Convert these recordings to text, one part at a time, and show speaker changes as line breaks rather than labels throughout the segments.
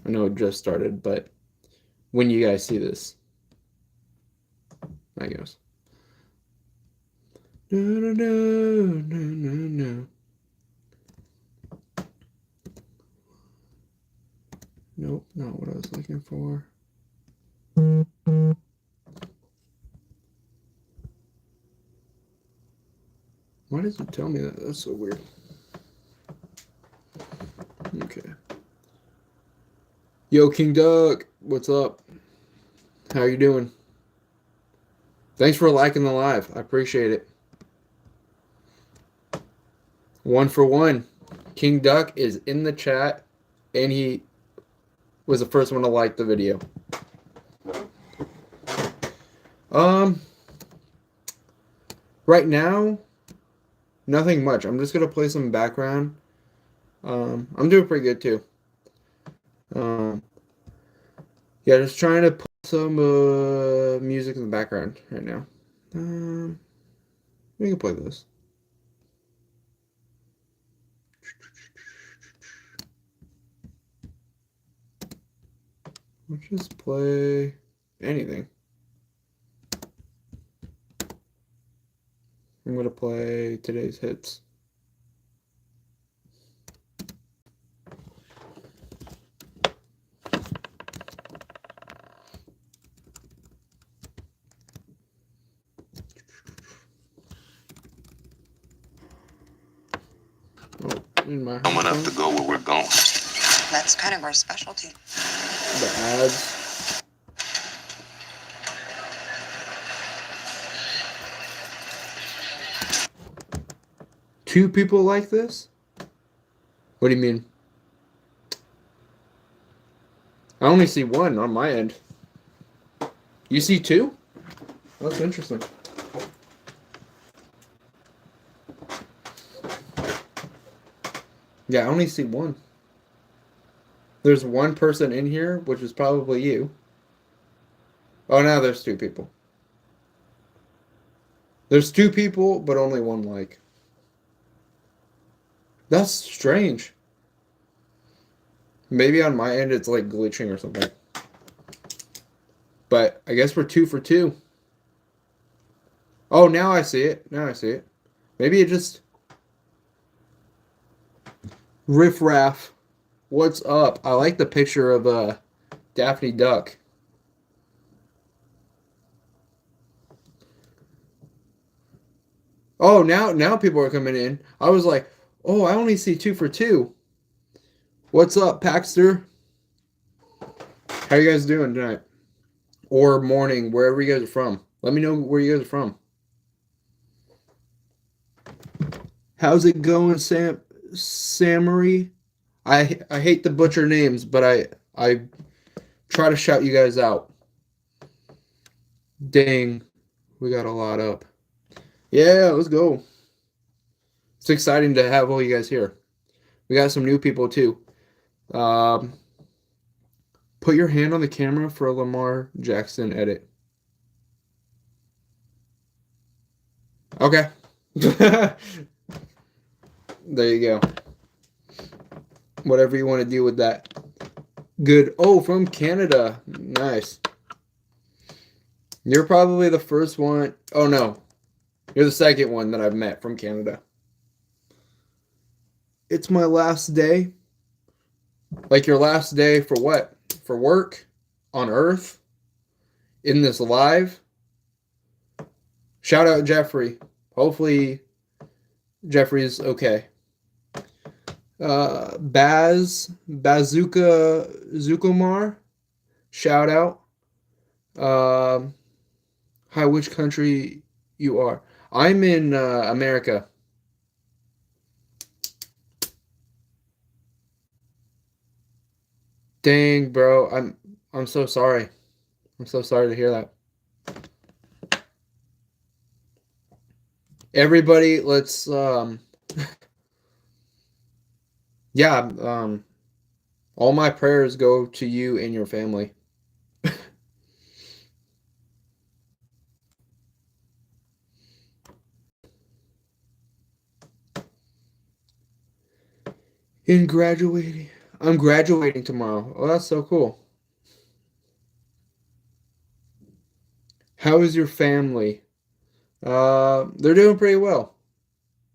I know it just started, but when you guys see this, I guess. No, no, no, no, no, no. Nope, not what I was looking for. Why does it tell me that? That's so weird. Okay. Yo, King Duck, what's up? How you doing? Thanks for liking the live. I appreciate it. 1 for 1. King Duck is in the chat, and he was the first one to like the video. Um, right now, nothing much. I'm just gonna play some background. I'm doing pretty good too. Um, yeah, just trying to put some music in the background right now. Um, we can play this. Let's just play anything. I'm gonna play today's hits. Oh, in my
Coming up to go where we're going.
That's kind of our specialty.
The ads. Two people like this? What do you mean? I only see one on my end. You see two? That's interesting. Yeah, I only see one. There's one person in here, which is probably you. Oh, now there's two people. There's two people, but only one like. That's strange. Maybe on my end it's like glitching or something. But I guess we're 2 for 2. Oh, now I see it. Now I see it. Maybe it just... Riff Raff. What's up? I like the picture of Daphne Duck. Oh, now people are coming in. I was like, oh, I only see 2 for 2. What's up, Paxter? How you guys doing tonight? Or morning, wherever you guys are from. Let me know where you guys are from. How's it going, Samory? I hate to butcher names, but I try to shout you guys out. Dang, we got a lot up. Yeah, let's go. It's exciting to have all you guys here. We got some new people too. Um, put your hand on the camera for a Lamar Jackson edit. Okay. There you go. Whatever you want to do with that. Good. Oh, from Canada. Nice. You're probably the first one. Oh, no. You're the second one that I've met from Canada. It's my last day. Like your last day for what? For work? On Earth? In this live? Shout out Jeffrey. Hopefully Jeffrey's okay. Bazooka Zukomar. Shout out. Hi, which country you are? I'm in America. Dang, bro. I'm so sorry. I'm so sorry to hear that. Everybody, let's yeah, all my prayers go to you and your family. In graduating, I'm graduating tomorrow. Oh, that's so cool. How is your family? They're doing pretty well.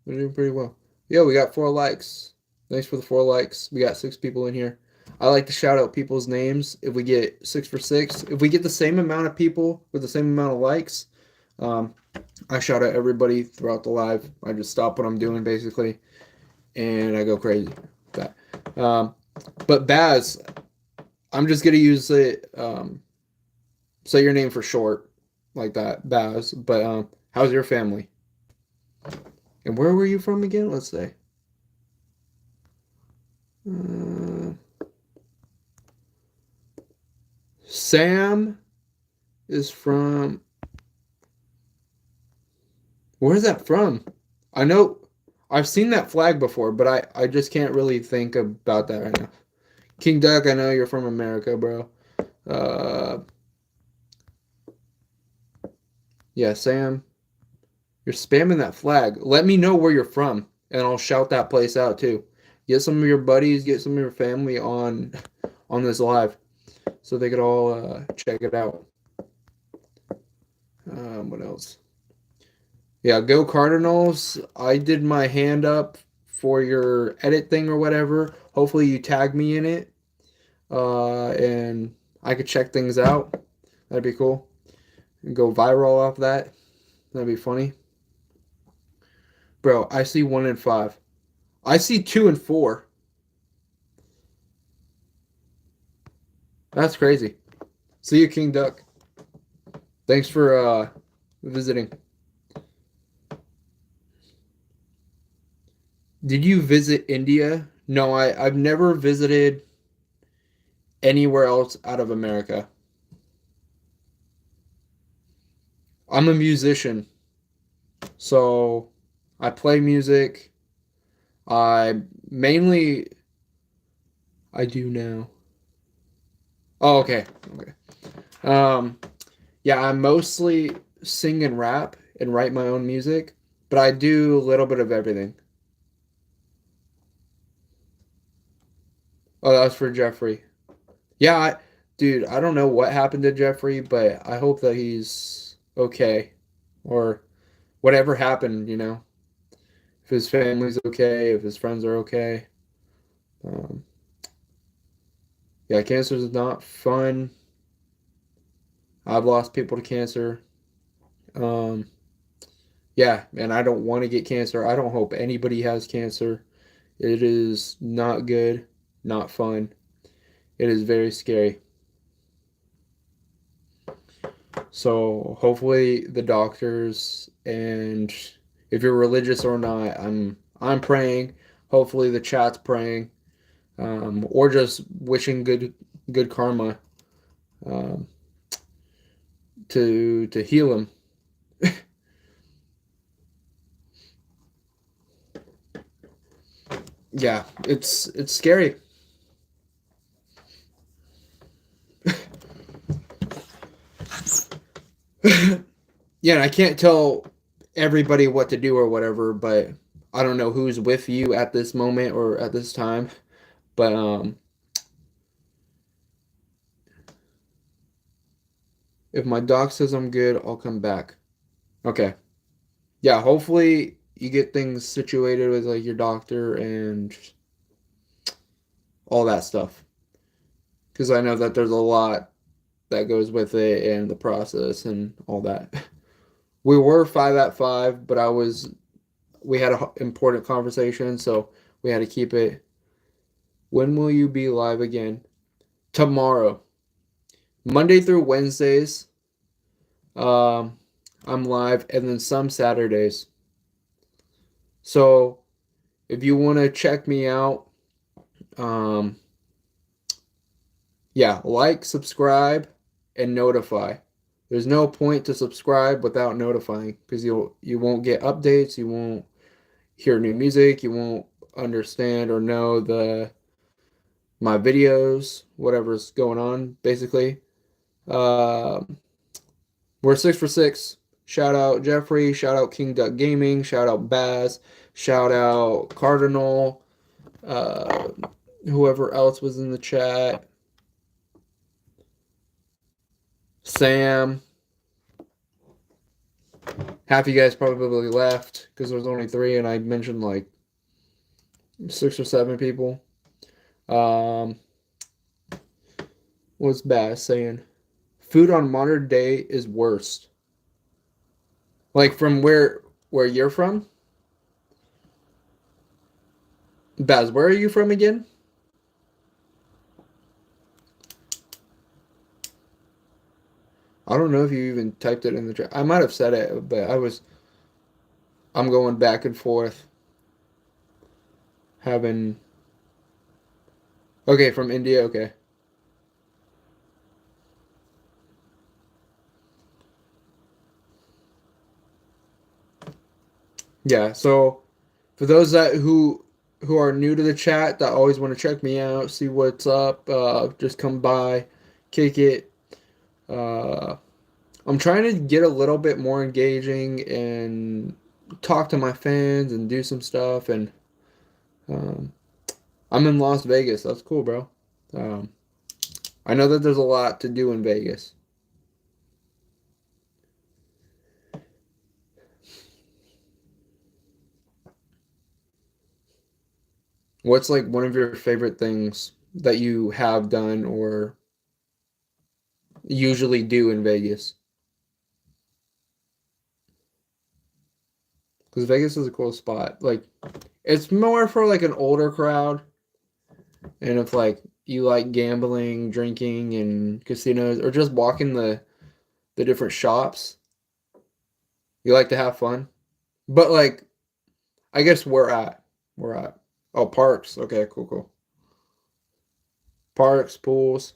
They're doing pretty well. Yeah, we got 4 likes. Thanks for the 4 likes. We got 6 people in here. I like to shout out people's names if we get 6 for 6. If we get the same amount of people with the same amount of likes, um, I shout out everybody throughout the live. I just stop what I'm doing basically, and I go crazy with that. But Baz, I'm just gonna use it. Say your name for short, like that, Baz. But how's your family? And where were you from again? Let's say. Uh, Sam is from. Where's that from? I know I've seen that flag before, but I just can't really think about that right now. King Duck, I know you're from America, bro. Uh, yeah, Sam, you're spamming that flag. Let me know where you're from, and I'll shout that place out too. Get some of your buddies, get some of your family on this live, so they could all check it out. What else? Yeah, go Cardinals. I did my hand up for your edit thing or whatever. Hopefully you tag me in it, and I could check things out. That'd be cool. And go viral off that. That'd be funny. Bro, I see 1 and 5. I see 2 and 4. That's crazy. See you, King Duck. Thanks for visiting. Did you visit India? No, I've never visited anywhere else out of America. I'm a musician, so I play music. I mainly I do now. Oh, okay. Okay. Um, yeah, I mostly sing and rap and write my own music, but I do a little bit of everything. Oh, that was for Jeffrey. Yeah, dude, I don't know what happened to Jeffrey, but I hope that he's okay or whatever happened, if his family's okay, if his friends are okay. Um, yeah, cancer is not fun. I've lost people to cancer. Um, yeah, and I don't want to get cancer. I don't hope anybody has cancer. It is not good, not fun. It is very scary. So hopefully the doctors, and if you're religious or not, I'm praying. Hopefully the chat's praying, or just wishing good karma, um, to heal him. Yeah, it's scary. Yeah, and I can't tell everybody what to do or whatever, but I don't know who's with you at this moment or at this time. But if my doc says I'm good, I'll come back. Okay. Yeah, hopefully you get things situated with like your doctor and all that stuff. Because I know that there's a lot that goes with it and the process and all that. We were 5 at 5, but we had an important conversation, so we had to keep it. When will you be live again? Tomorrow. Monday through Wednesdays, um, I'm live, and then some Saturdays. So if you want to check me out, um, yeah, like, subscribe, and notify. There's no point to subscribe without notifying because you won't get updates, you won't hear new music, you won't understand or know my videos, whatever's going on, basically. Um, we're 6 for 6. Shout out Jeffrey, shout out King Duck Gaming, shout out Baz, shout out Cardinal, uh, whoever else was in the chat. Sam. Half you guys probably left because there's only 3, and I mentioned like 6 or 7 people. What's Bass saying? Food on modern day is worst. Like from where you're from? Baz, where are you from again? I don't know if you even typed it in the chat. I might have said it, but I'm going back and forth. Having. Okay, from India, okay. Yeah, so for those who are new to the chat that always want to check me out, see what's up, just come by, kick it. I'm trying to get a little bit more engaging and talk to my fans and do some stuff. And um, I'm in Las Vegas. That's cool, bro. Um, I know that there's a lot to do in Vegas. What's like one of your favorite things that you have done or usually do in Vegas? Because Vegas is a cool spot. Like, it's more for like an older crowd. And if like you like gambling, drinking, and casinos, or just walking the different shops, you like to have fun. But like, I guess we're at. Oh, parks. Okay, cool. Parks, pools.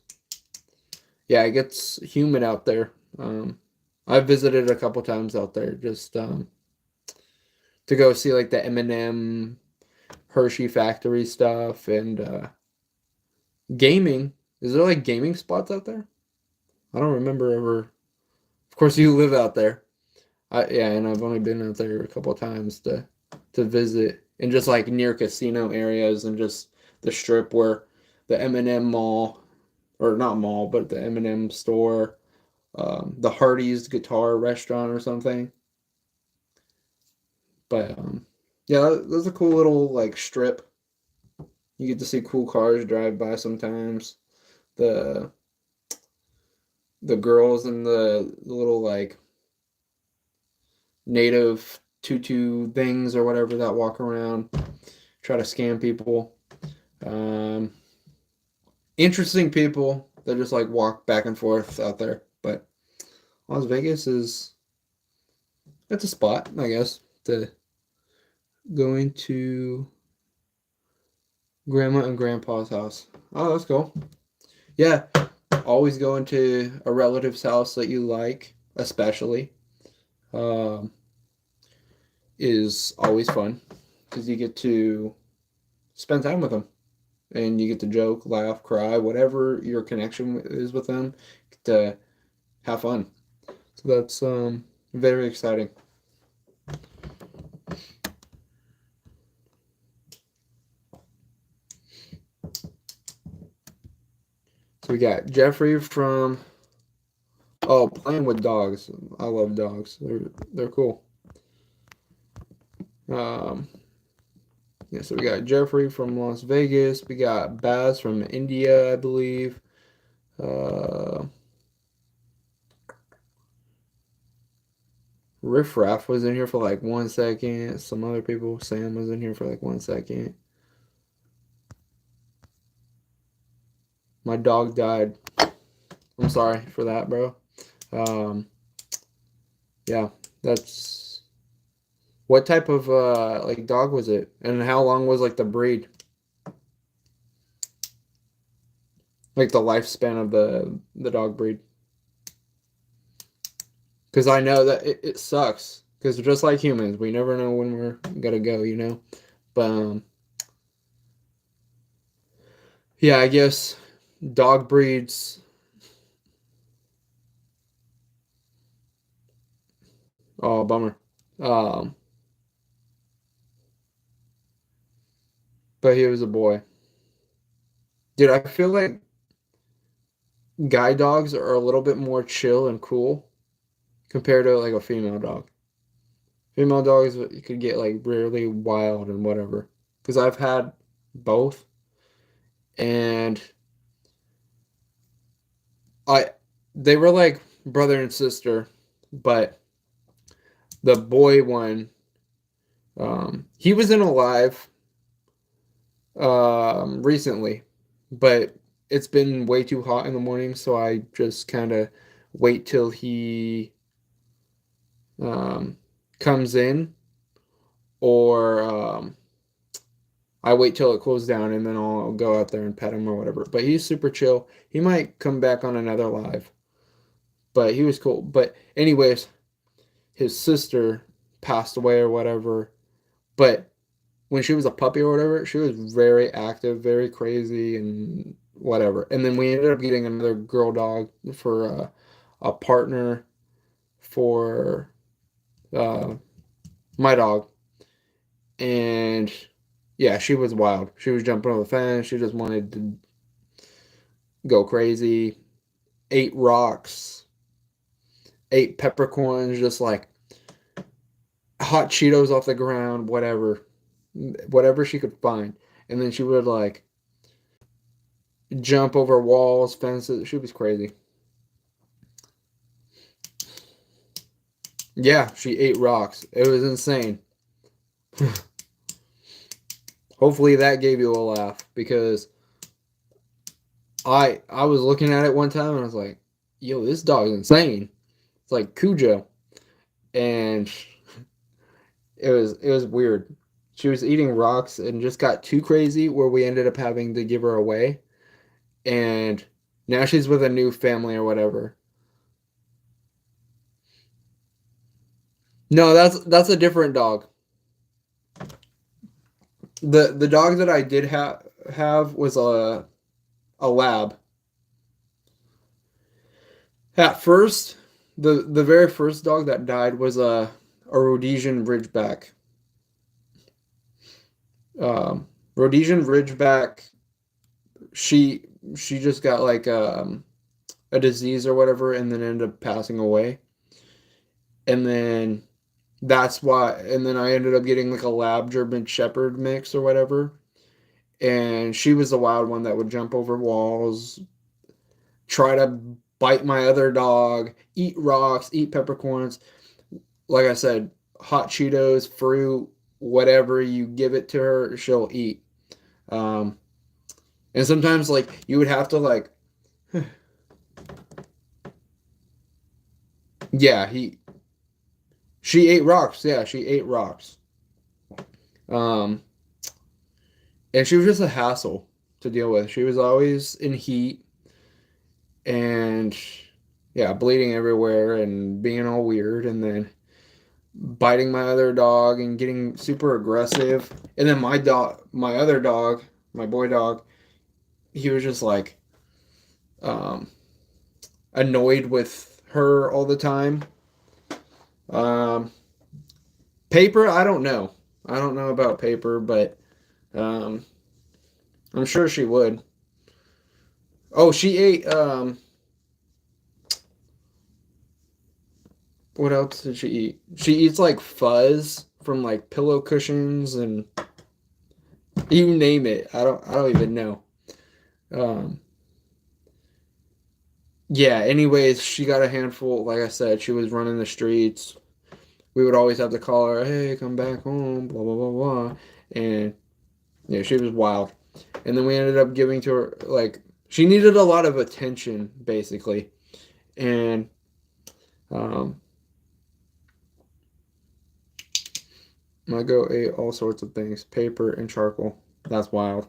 Yeah, it gets humid out there. I've visited a couple times out there just to go see like the M&M Hershey factory stuff and gaming. Is there like gaming spots out there? I don't remember ever. Of course, you live out there. Yeah, and I've only been out there a couple of times to visit and just like near casino areas and just the strip where the M&M mall or not mall, but the M&M store, the Hardee's guitar restaurant or something. But yeah, that's a cool little like strip. You get to see cool cars drive by sometimes. The the girls in the little like native tutu things or whatever that walk around, try to scam people. Um, Interesting people that just like walk back and forth out there. But Las Vegas is it's a spot, I guess, to go into grandma and grandpa's house. Oh, that's cool. Yeah, always going to a relative's house that you like, especially, um, is always fun because you get to spend time with them and you get to joke, laugh, cry, whatever your connection is with them, get to have fun. So that's very exciting. So we got Jeffrey from playing with dogs. I love dogs. They're cool. Um, yeah, so we got Jeffrey from Las Vegas. We got Baz from India, I believe. Uh, Riff Raff was in here for like 1 second. Some other people, Sam was in here for like 1 second. My dog died. I'm sorry for that, bro. Um, yeah, that's what type of like dog was it, and how long was like the breed, like the lifespan of the dog breed? Because I know that it sucks. Because just like humans, we never know when we're gonna go, you know. But yeah, I guess dog breeds. Oh, bummer. Um, but he was a boy. Dude, I feel like guy dogs are a little bit more chill and cool compared to like a female dog. Female dogs could get like really wild and whatever. Because I've had both, and I they were like brother and sister, but the boy one, he wasn't alive recently, but it's been way too hot in the morning, so I just kind of wait till he um, comes in, or I wait till it cools down and then I'll go out there and pet him or whatever. But he's super chill. He might come back on another live, but he was cool. But anyways, his sister passed away or whatever. But when she was a puppy or whatever, she was very active, very crazy, and whatever. And then we ended up getting another girl dog for a partner for uh, my dog. And yeah, she was wild. She was jumping on the fence. She just wanted to go crazy. Ate rocks, ate peppercorns, just like hot Cheetos off the ground, whatever she could find. And then she would like jump over walls, fences. She was crazy. Yeah, she ate rocks. It was insane. Hopefully that gave you a laugh because I was looking at it one time and I was like, "Yo, this dog is insane." It's like Cujo, and it was weird. She was eating rocks and just got too crazy where we ended up having to give her away, and now she's with a new family or whatever. No, that's a different dog. The dog that I did have was a lab. At first, the very first dog that died was a Rhodesian Ridgeback. Rhodesian Ridgeback. She she just got like a disease or whatever, and then ended up passing away. And then that's why. And then I ended up getting like a Lab German Shepherd mix or whatever. And she was the wild one that would jump over walls, try to bite my other dog, eat rocks, eat peppercorns. Like I said, hot Cheetos, fruit, whatever you give it to her, she'll eat. Um, and sometimes like you would have to like, yeah, she ate rocks. Yeah, she ate rocks. Um, and she was just a hassle to deal with. She was always in heat and yeah, bleeding everywhere and being all weird, and then biting my other dog and getting super aggressive. And then my other dog, my boy dog, he was just like um, annoyed with her all the time. Um, Paper, I don't know. I don't know about Paper, but um, I'm sure she would. Oh, she ate. What else did she eat? She eats like fuzz from like pillow cushions and you name it. I don't even know. Um, yeah, anyways, she got a handful. Like I said, she was running the streets. We would always have to call her, hey, come back home, blah, blah, blah, blah. And yeah, she was wild. And then we ended up giving to her, like, she needed a lot of attention, basically. And um, my goat ate all sorts of things, paper and charcoal. That's wild.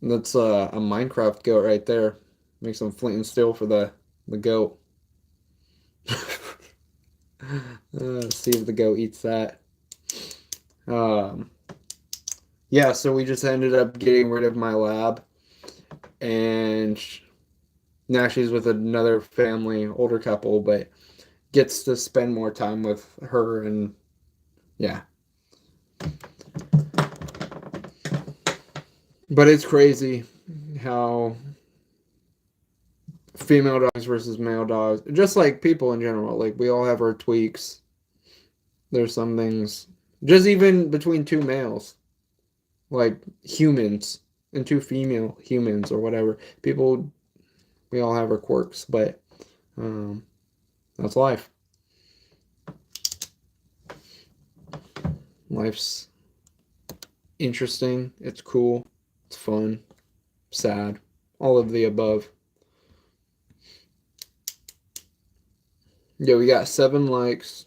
That's a Minecraft goat right there. Make some flint and steel for the goat. See if the goat eats that. Um, yeah, so we just ended up getting rid of my lab, and now she's with another family, older couple, but gets to spend more time with her, and yeah. But it's crazy how female dogs versus male dogs, just like people in general, like we all have our tweaks. There's some things, just even between two males, like humans and two female humans or whatever. People, we all have our quirks, but um, that's life. Life's interesting. It's cool. It's fun. Sad. All of the above. Yeah, we got 7 likes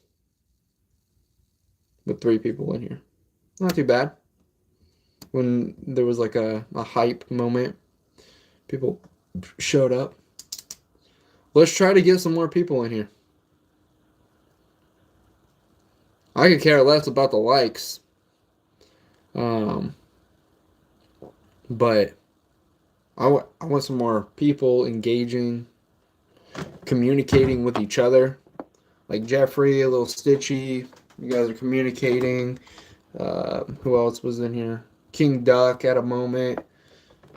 with 3 people in here. Not too bad. When there was like a hype moment, people showed up. Let's try to get some more people in here. I could care less about the likes. Um, but I want some more people engaging, communicating with each other. Like Jeffrey, a little Stitchy. You guys are communicating. Who else was in here? King Duck at a moment.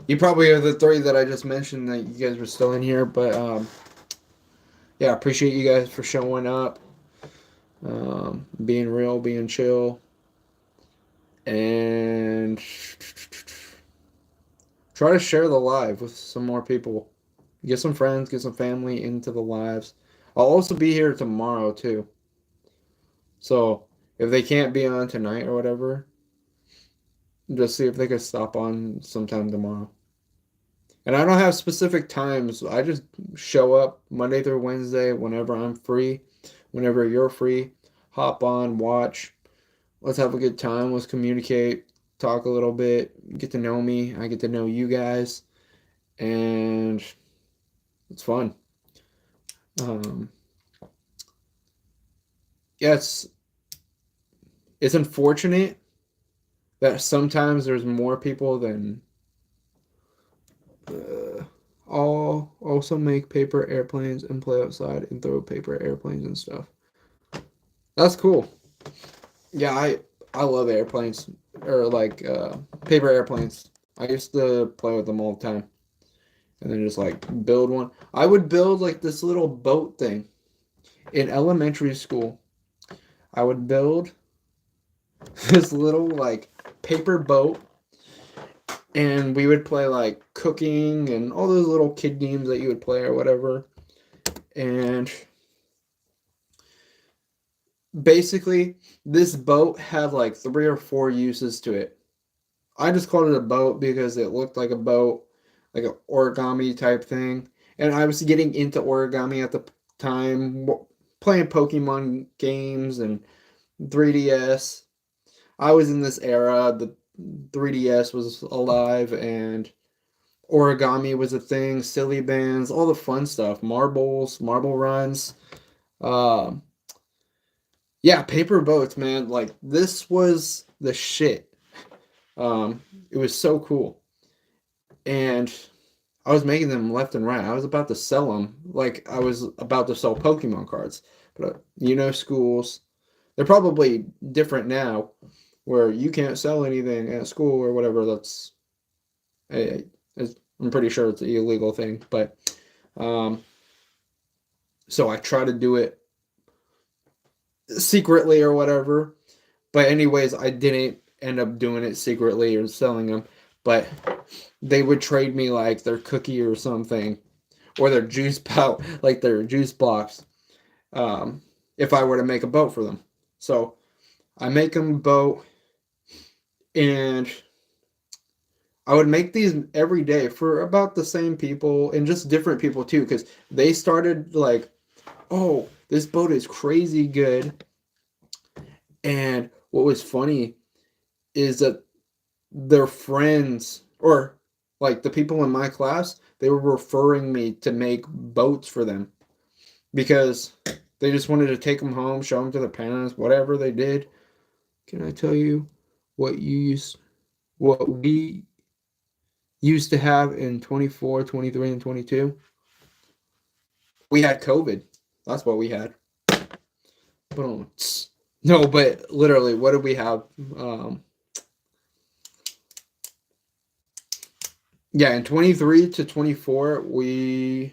You probably are the 3 that I just mentioned that you guys were still in here. But yeah, appreciate you guys for showing up. Being real, being chill. And try to share the live with some more people. Get some friends, get some family into the lives. I'll also be here tomorrow too. So if they can't be on tonight or whatever, just see if they could stop on sometime tomorrow. And I don't have specific times. I just show up Monday through Wednesday whenever I'm free, whenever you're free. Hop on, watch. Let's have a good time. Let's communicate, talk a little bit, get to know me. I get to know you guys. And it's fun. Um, yeah, it's unfortunate that sometimes there's more people than all also make paper airplanes and play outside and throw paper airplanes and stuff. That's cool. Yeah, I love airplanes or like paper airplanes. I used to play with them all the time and then just like build one. I would build like this little boat thing in elementary school. I would build this little like paper boat and we would play like cooking and all those little kid games that you would play or whatever. And basically, this boat had like 3 or 4 uses to it. I just called it a boat because it looked like a boat, like an origami type thing. And I was getting into origami at the time, playing Pokemon games and 3DS. I was in this era. The 3DS was alive and origami was a thing, silly bands, all the fun stuff, marbles, marble runs. Um, yeah, paper boats, man. Like this was the shit. It was so cool, and I was making them left and right. I was about to sell them, like I was about to sell Pokemon cards. But schools, they're probably different now, where you can't sell anything at school or whatever. That's, I'm pretty sure it's an illegal thing, but um, so I try to do it secretly or whatever. But anyways, I didn't end up doing it secretly or selling them. But they would trade me like their cookie or something, or their juice pouch, like their juice box, if I were to make a boat for them. So I make them a boat, and I would make these every day for about the same people and just different people too, because they started like, oh, this boat is crazy good. And what was funny is that their friends or like the people in my class, they were referring me to make boats for them because they just wanted to take them home, show them to their parents, whatever they did. Can I tell you what we used to have in 24, 23, and 22? We had COVID. That's what we had. No, but literally, what did we have? Yeah, in 23 to 24, we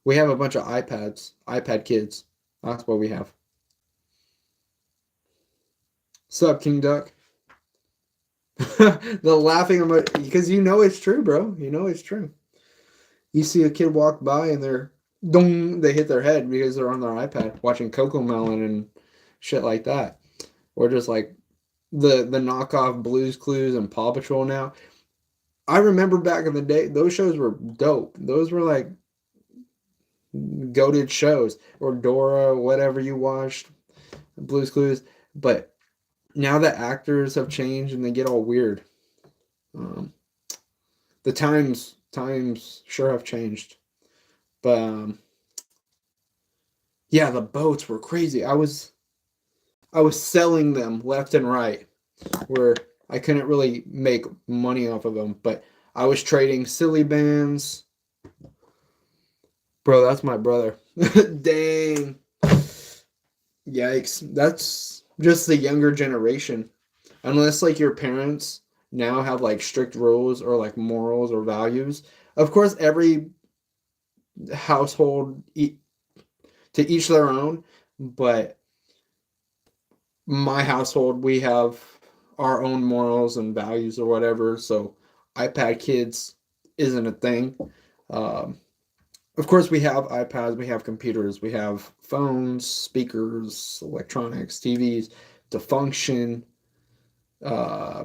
have a bunch of iPad kids. That's what we have. Sup, King Duck? The laughing emoji, because you know it's true, bro. You know it's true. You see a kid walk by and they hit their head because they're on their iPad watching Coco Melon and shit like that. Or just like the knockoff Blues Clues and Paw Patrol now. I remember back in the day, those shows were dope. Those were like goated shows. Or Dora, whatever you watched, Blues Clues. But now that actors have changed and they get all weird. Um, the times sure have changed. But yeah, the boats were crazy. I was selling them left and right, where I couldn't really make money off of them, but I was trading silly bands. Bro, that's my brother. Dang. Yikes. That's just the younger generation. Unless like your parents now have like strict rules or like morals or values. Of course, every household to each their own, but my household we have our own morals and values or whatever, so iPad kids isn't a thing. um, of course we have iPads, we have computers, we have phones, speakers, electronics, TVs to function uh,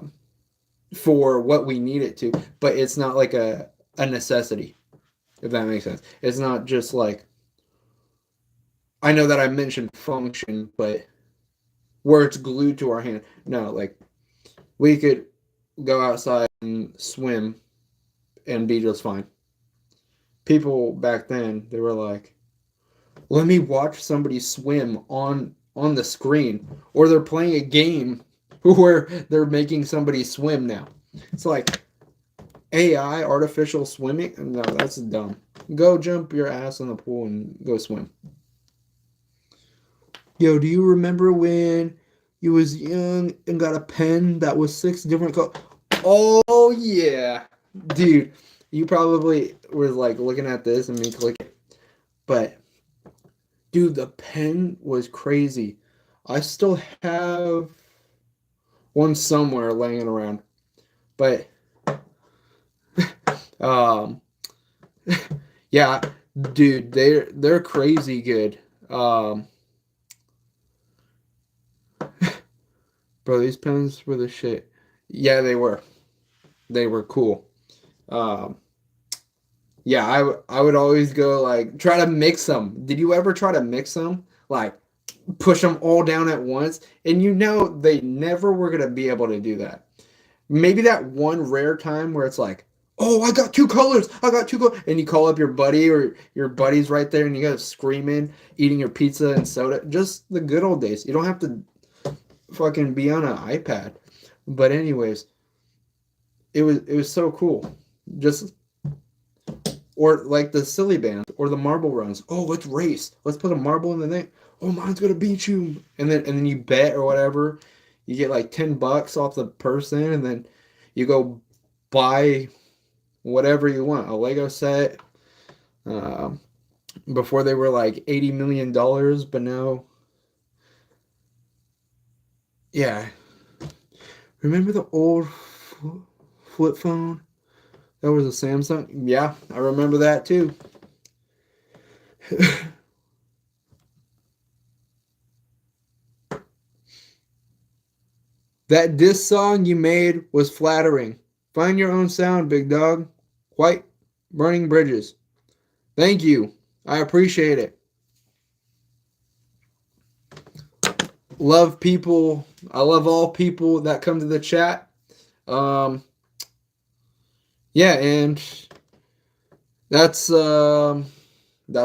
for what we need it to, but it's not like a necessity, if that makes sense. It's not just like, I know that I mentioned function, but where it's glued to our hand. No, like we could go outside and swim and be just fine. People back then, they were like, "Let me watch somebody swim on the screen," or they're playing a game where they're making somebody swim now. It's like AI, artificial swimming. No, that's dumb. Go jump your ass in the pool and go swim. Yo, do you remember when you was young and got a pen that was six different colors? Oh yeah, dude. You probably was like looking at this and me clicking, but dude, the pen was crazy. I still have one somewhere laying around, but um, yeah, dude, they're crazy good. Um, bro, these pens were the shit. Yeah, they were. They were cool. Um, yeah, I would always go like try to mix them. Did you ever try to mix them? Like push them all down at once? And you know they never were gonna be able to do that. Maybe that one rare time where it's like, oh, I got two colors, I got two colors, and you call up your buddy or your buddy's right there, and you guys screaming, eating your pizza and soda. Just the good old days. You don't have to fucking be on an iPad. But anyways, it was so cool. Just or like the silly bands or the marble runs. Oh, let's race. Let's put a marble in the thing. Oh, mine's gonna beat you. And then you bet or whatever. You get like $10 off the person, and then you go buy whatever you want. A Lego set. Uh, Before they were like $80 million, but now, yeah. Remember the old flip phone? That was a Samsung. Yeah, I remember that too. That diss song you made was flattering. Find your own sound, big dog. White burning bridges. Thank you. I appreciate it. Love people. I love all people that come to the chat. Um, yeah, and that's a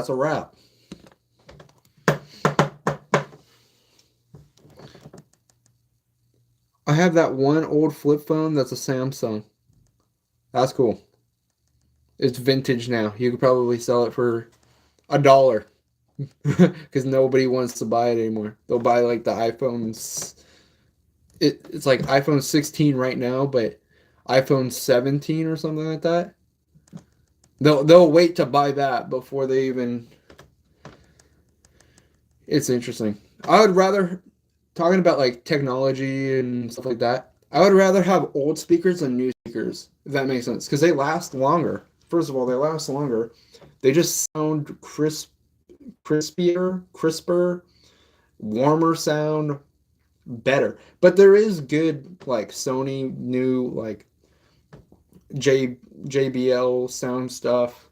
wrap. I have that one old flip phone that's a Samsung. That's cool. It's vintage now. You could probably sell it for $1 because nobody wants to buy it anymore. They'll buy like the iPhones. It's like iPhone 16 right now, but iPhone 17 or something like that. They'll wait to buy that before they even. It's interesting. I would rather talking about like technology and stuff like that. I would rather have old speakers than new speakers, if that makes sense, because they last longer. First of all, they last longer. They just sound crisper, warmer sound, better. But there is good like Sony new like JBL sound stuff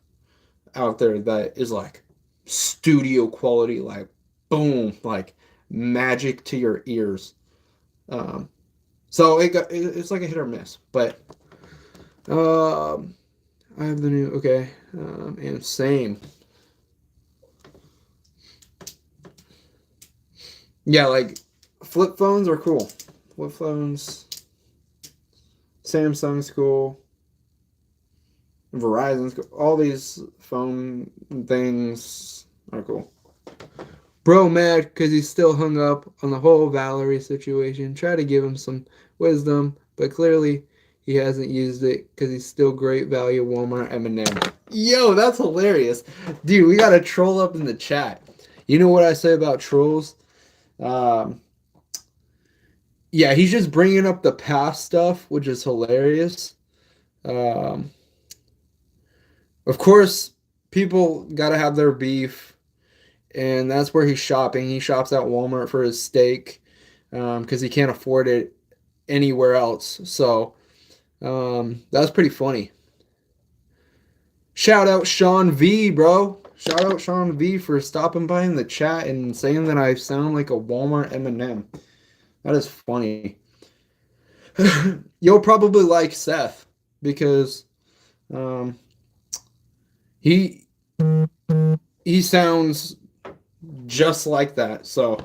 out there that is like studio quality, like boom, like magic to your ears. Um, so it's like a hit or miss. But I have the new okay, and same. Yeah, like flip phones are cool. Flip phones, Samsung's cool. Verizon's cool. All these phone things are cool. Bro mad because he's still hung up on the whole Valerie situation. Try to give him some wisdom, but clearly he hasn't used it because he's still great value Walmart M&M. Yo, that's hilarious. Dude, we got a troll up in the chat. You know what I say about trolls? Um, yeah, he's just bringing up the past stuff, which is hilarious. Um, of course, people got to have their beef, and that's where he's shopping. He shops at Walmart for his steak because he can't afford it anywhere else. So that's pretty funny. Shout out Sean V, bro. Shout out Sean V for stopping by in the chat and saying that I sound like a Walmart M&M. That is funny. You'll probably like Seth because um, he he sounds just like that. So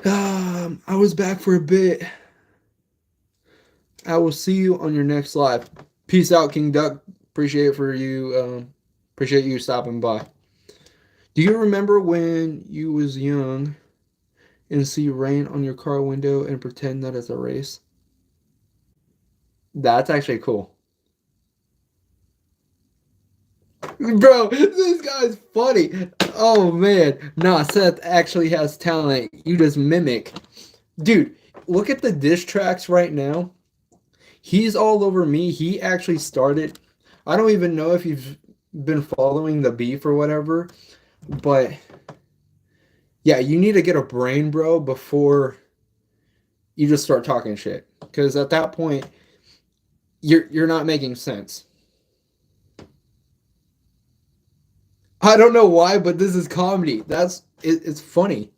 I was back for a bit. I will see you on your next live. Peace out, King Duck. Appreciate you stopping by. Do you remember when you was young and see rain on your car window and pretend that it's a race? That's actually cool. Bro, this guy's funny. Oh man. Nah, Seth actually has talent. You just mimic. Dude, look at the diss tracks right now. He's all over me. He actually started. I don't even know if you've been following the beef or whatever, but yeah, you need to get a brain, bro, before you just start talking shit. Because at that point, you're not making sense. I don't know why, but this is comedy. It's funny.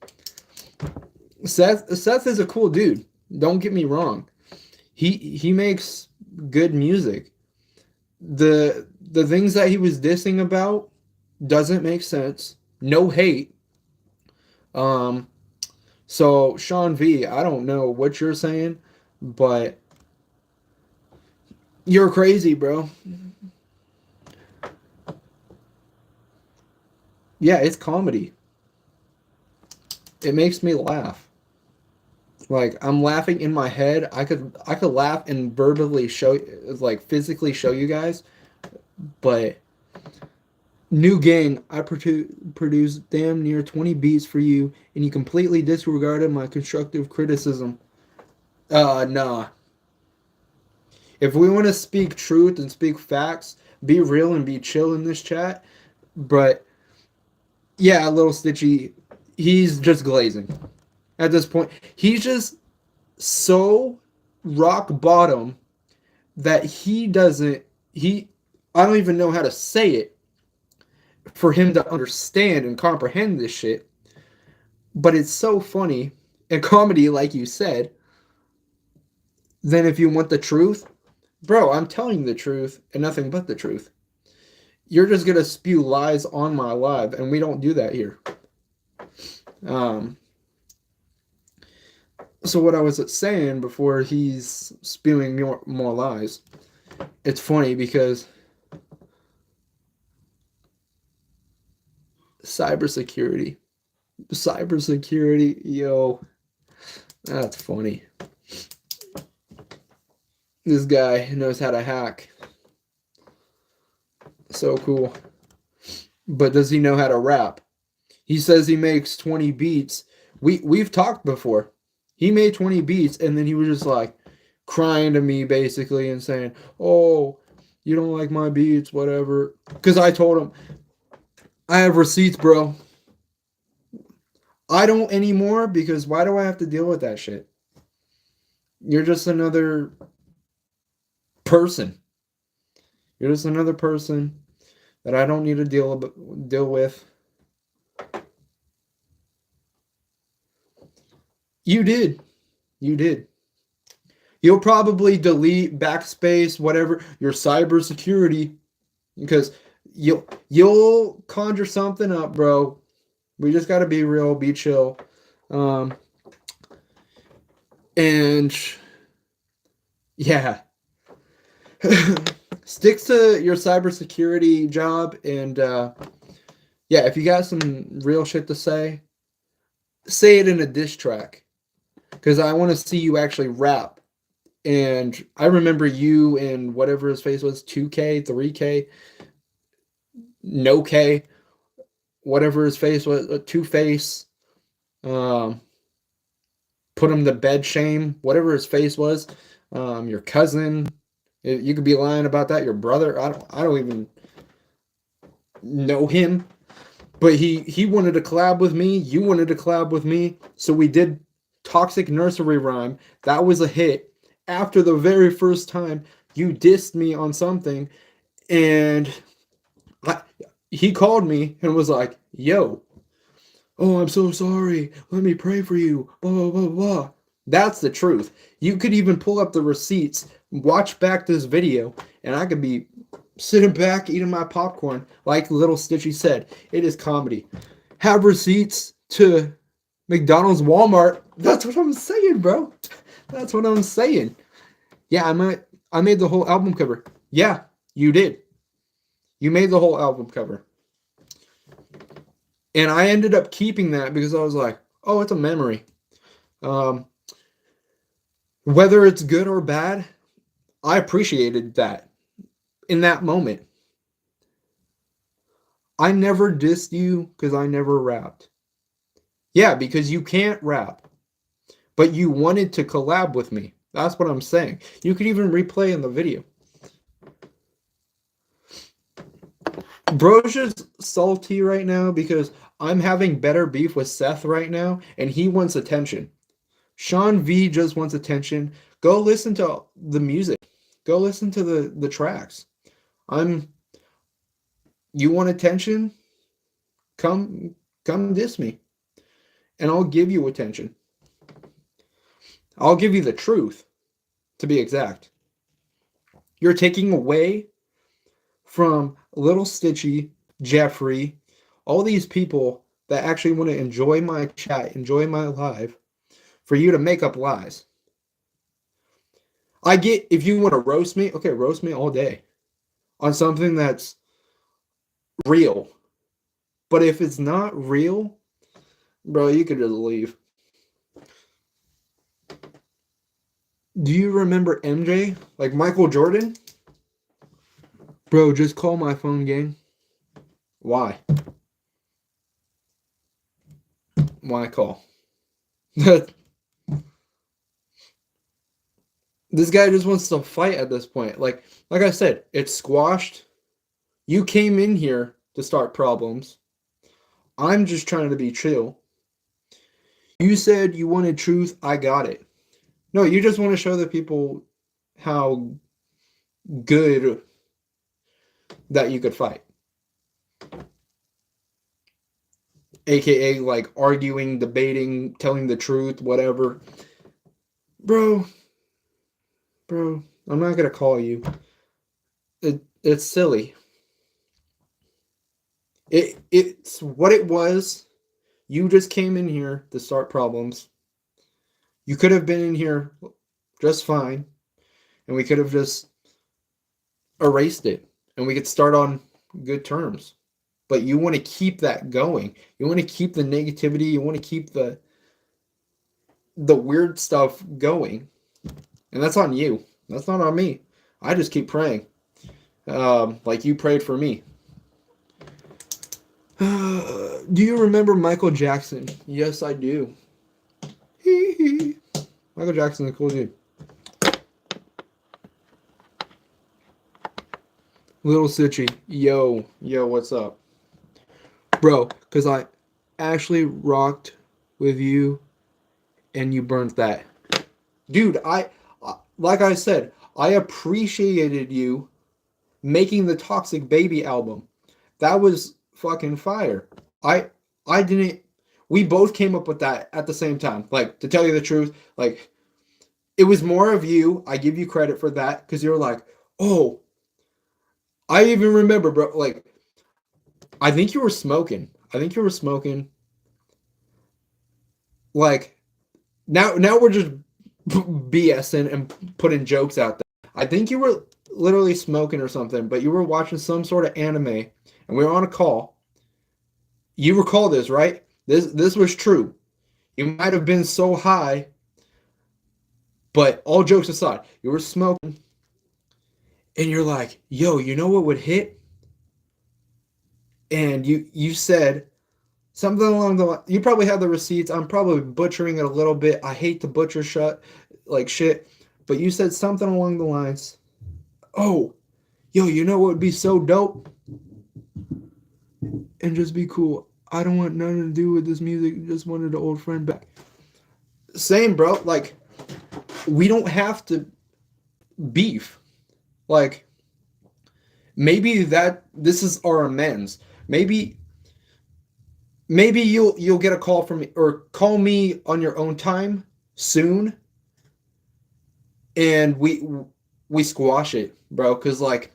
Seth is a cool dude. Don't get me wrong. He makes good music. The things that he was dissing about doesn't make sense. No hate. Um so Sean V, I don't know what you're saying, but you're crazy, bro. Yeah, it's comedy. It makes me laugh. Like I'm laughing in my head. I could laugh and verbally show like physically show you guys, but new gang, I produced damn near 20 beats for you and you completely disregarded my constructive criticism. Nah. If we want to speak truth and speak facts, be real and be chill in this chat, but yeah, a little Stitchy, he's just glazing. At this point, he's just so rock bottom that I don't even know how to say it for him to understand and comprehend this shit. But it's so funny and comedy, like you said. Then if you want the truth, bro, I'm telling you the truth and nothing but the truth. You're just gonna spew lies on my live, and we don't do that here. So what I was saying before he's spewing more lies, it's funny because cybersecurity, yo, that's funny. This guy knows how to hack. So cool. But does he know how to rap? He says he makes 20 beats. We've talked before. He made 20 beats and then he was just like crying to me basically and saying, "Oh, you don't like my beats, whatever." Cuz I told him, "I have receipts, bro." I don't anymore because why do I have to deal with that shit? You're just another person. You're just another person that I don't need to deal with. You did. You did. You'll probably delete backspace, whatever, your cybersecurity, because you'll conjure something up, bro. We just gotta be real, be chill. And yeah. Stick to your cybersecurity job and yeah, if you got some real shit to say it in a diss track. Because I want to see you actually rap. And I remember you and whatever his face was, 2K, 3K, no K, whatever his face was, Two Face, put him to bed shame, whatever his face was, your cousin. You could be lying about that. Your brother, I don't even know him, but he wanted to collab with me. You wanted to collab with me, so we did Toxic Nursery Rhyme. That was a hit. After the very first time you dissed me on something, and he called me and was like, "Yo, oh, I'm so sorry. Let me pray for you." Blah blah blah blah. That's the truth. You could even pull up the receipts, watch back this video, and I could be sitting back eating my popcorn, like Little Stitchy said. It is comedy. Have receipts to McDonald's, Walmart. That's what I'm saying, bro. That's what I'm saying. Yeah, I made the whole album cover. Yeah, you did. You made the whole album cover. And I ended up keeping that because I was like, oh, it's a memory. Whether it's good or bad, I appreciated that in that moment. I never dissed you because I never rapped. Yeah, because you can't rap. But you wanted to collab with me. That's what I'm saying. You could even replay in the video. Bro's just salty right now because I'm having better beef with Seth right now, and he wants attention. Sean V just wants attention. Go listen to the music. Go listen to the tracks. You want attention? Come diss me. And I'll give you attention. I'll give you the truth, to be exact. You're taking away from Little Stitchy, Jeffrey, all these people that actually want to enjoy my chat, enjoy my live, for you to make up lies. I get if you want to roast me, okay, roast me all day on something that's real. But if it's not real, bro, you could just leave. Do you remember MJ? Like Michael Jordan? Bro, just call my phone, gang. Why? Why call? This guy just wants to fight at this point. Like I said, it's squashed. You came in here to start problems. I'm just trying to be chill. You said you wanted truth. I got it. No, you just want to show the people how good that you could fight. AKA like arguing, debating, telling the truth, whatever. Bro, I'm not going to call you. It's silly. It's what it was. You just came in here to start problems. You could have been in here just fine, and we could have just erased it, and we could start on good terms. But you want to keep that going. You want to keep the negativity. You want to keep the weird stuff going, and that's on you. That's not on me. I just keep praying. Like you prayed for me. Do you remember Michael Jackson? Yes, I do. Michael Jackson's a cool dude. Little Suchi, yo, what's up? Bro, because I actually rocked with you and you burnt that. Dude, like I said, I appreciated you making the Toxic Baby album. That was fucking fire. I I didn't we both came up with that at the same time. Like to tell you the truth, like it was more of you. I give you credit for that cuz you're like, "Oh, I even remember, bro, like I think you were smoking. I think you were smoking. Like now we're just BSing and putting jokes out there. I think you were literally smoking or something, but you were watching some sort of anime and we were on a call. You recall this, right? This was true. You might have been so high, but all jokes aside, you were smoking and you're like, "Yo, you know what would hit?" And you said something along the line. You probably have the receipts. I'm probably butchering it a little bit. I hate to butcher like shit, but you said something along the lines. Oh, yo, you know what would be so dope? And just be cool. I don't want nothing to do with this music. Just wanted an old friend back. Same, bro. Like, we don't have to beef. Like, maybe this is our amends. Maybe you'll get a call from me or call me on your own time soon, and we squash it, bro. Cause like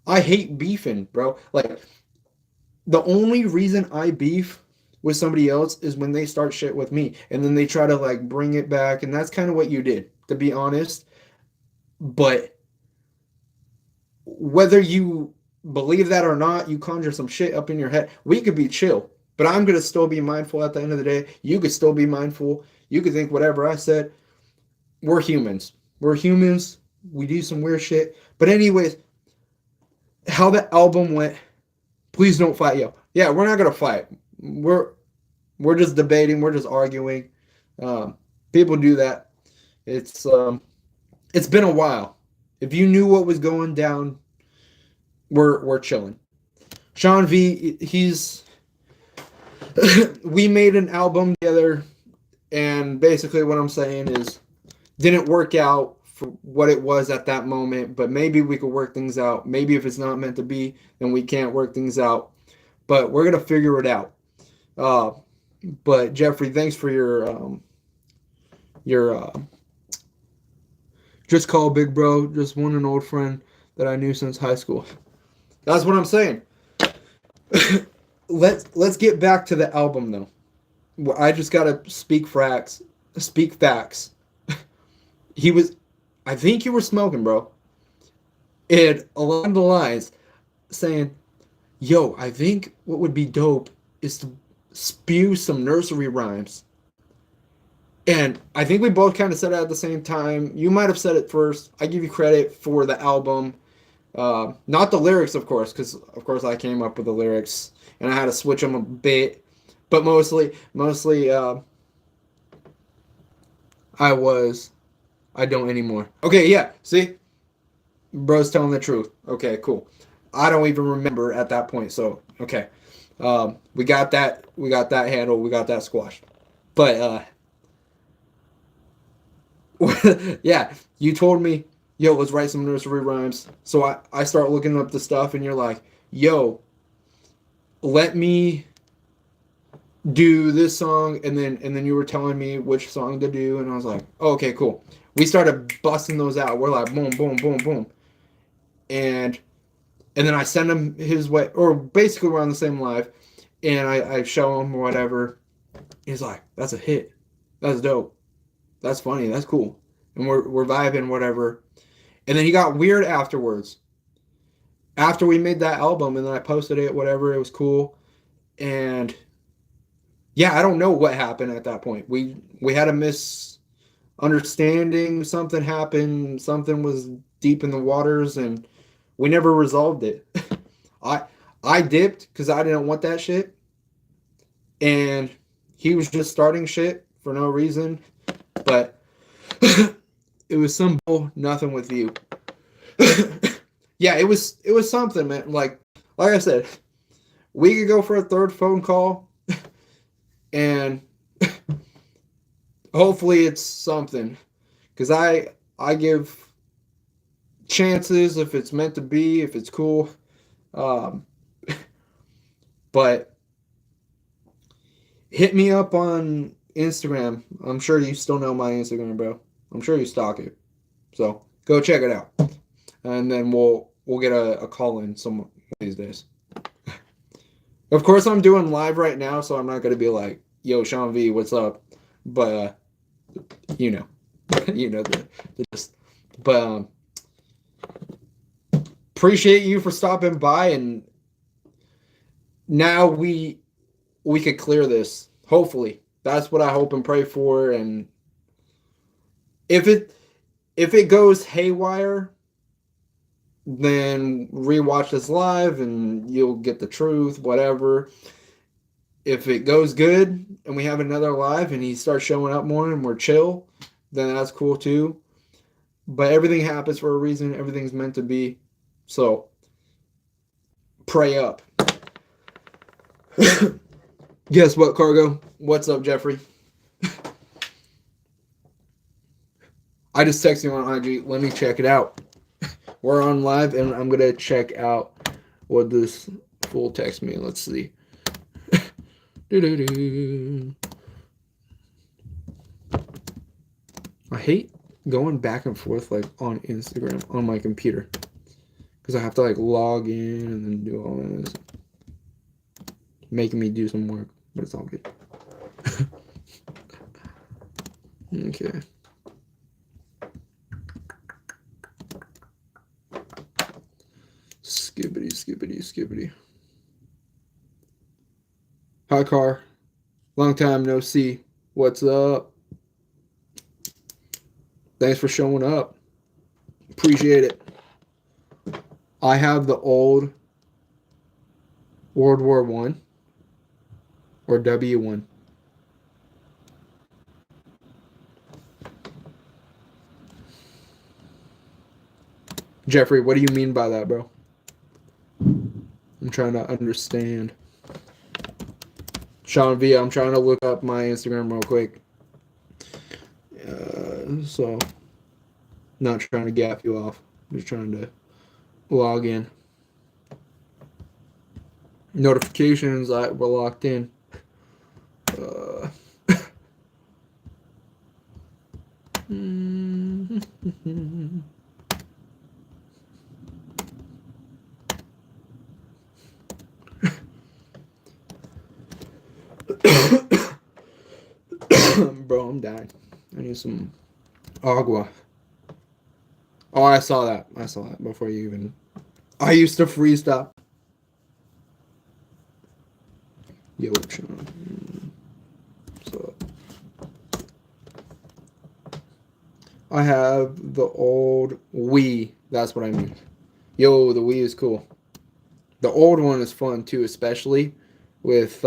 I hate beefing, bro. Like the only reason I beef with somebody else is when they start shit with me, and then they try to like bring it back, and that's kind of what you did, to be honest. But whether you believe that or not, you conjure some shit up in your head. We could be chill, but I'm gonna still be mindful at the end of the day. You could still be mindful. You could think whatever I said. We're humans. We're humans. We do some weird shit. But anyways, how the album went. Please don't fight, yo. Yeah, we're not gonna fight. We're just debating. We're just arguing. People do that. It's been a while. If you knew what was going down, we're chilling. Sean V, he's we made an album together, and basically what I'm saying is didn't work out for what it was at that moment, but maybe we could work things out. Maybe if it's not meant to be, then we can't work things out. But we're gonna figure it out. Uh, but Jeffrey, thanks for your just call big bro. Just one an old friend that I knew since high school. That's what I'm saying. Let's get back to the album though. I just gotta speak facts. Speak facts. He was, I think you were smoking, bro. And along the lines, saying, "Yo, I think what would be dope is to spew some nursery rhymes." And I think we both kind of said it at the same time. You might have said it first. I give you credit for the album. Not the lyrics, of course, because of course I came up with the lyrics and I had to switch them a bit, but mostly I don't anymore. Okay, yeah. See, bro's telling the truth. Okay, cool. I don't even remember at that point. So okay, we got that. We got that handled. We got that squashed. But yeah, you told me, yo, let's write some nursery rhymes. So I start looking up the stuff, and you're like, yo, let me do this song, and then you were telling me which song to do, and I was like, oh, okay, cool. We started busting those out. We're like, boom, boom, boom, boom, and then I send him his way, or basically we're on the same live, and I show him whatever. He's like, that's a hit. That's dope. That's funny. That's cool. And we're vibing, whatever. And then he got weird afterwards. After we made that album, and then I posted it, whatever. It was cool. And yeah, I don't know what happened at that point. We had a understanding something happened, something was deep in the waters, and we never resolved it. I I dipped because I didn't want that shit, and he was just starting shit for no reason. But it was some bull, nothing with you. Yeah, it was something, man. Like I said, we could go for a third phone call, and hopefully it's something. Because I give chances if it's meant to be, if it's cool. Um, but hit me up on Instagram. I'm sure you still know my Instagram, bro. I'm sure you stalk it. So go check it out, and then we'll get a call in some of these days. Of course, I'm doing live right now, so I'm not gonna be like, "Yo, Sean V, what's up?" But you know, you know the just. But appreciate you for stopping by, and now we could clear this. Hopefully, that's what I hope and pray for. And if it goes haywire, then rewatch this live and you'll get the truth, whatever. If it goes good and we have another live and he starts showing up more and we're chill, then that's cool too. But everything happens for a reason. Everything's meant to be. So pray up. Guess what, Kargo? What's up, Jeffrey? I just texted you on IG. Let me check it out. We're on live, and I'm going to check out what this fool text me. Let's see. I hate going back and forth like on Instagram on my computer because I have to like log in and then do all this. Making me do some work, but it's all good. Okay. Skibbity. Hi, Car. Long time no see. What's up? Thanks for showing up. Appreciate it. I have the old World War One or W1. Jeffrey, what do you mean by that, bro? I'm trying to understand. Sean V, I'm trying to look up my Instagram real quick. So, not trying to gap you off. Just trying to log in. Notifications, we're locked in. Bro, I'm dying. I need some agua. Oh, I saw that before you even. I used to freestyle. Yo, Sean. So I have the old Wii. That's what I mean. Yo, the Wii is cool. The old one is fun too, especially with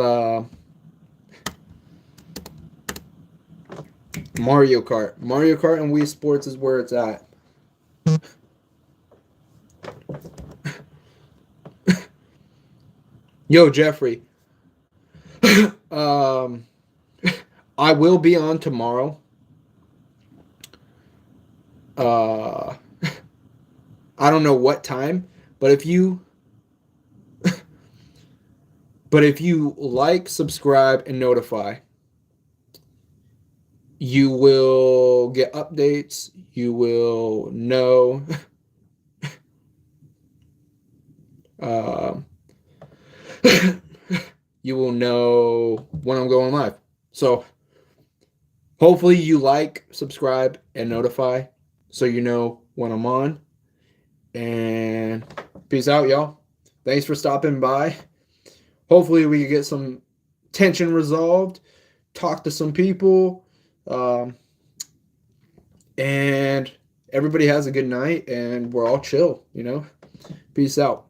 Mario Kart. Mario Kart and Wii Sports is where it's at. Yo, Jeffrey. I will be on tomorrow. I don't know what time, but if you like, subscribe, and notify, you will get updates. You will know. You will know when I'm going live. So hopefully you like, subscribe, and notify so you know when I'm on. And peace out, y'all. Thanks for stopping by. Hopefully we can get some tension resolved, talk to some people. and everybody has a good night, and we're all chill, Peace out.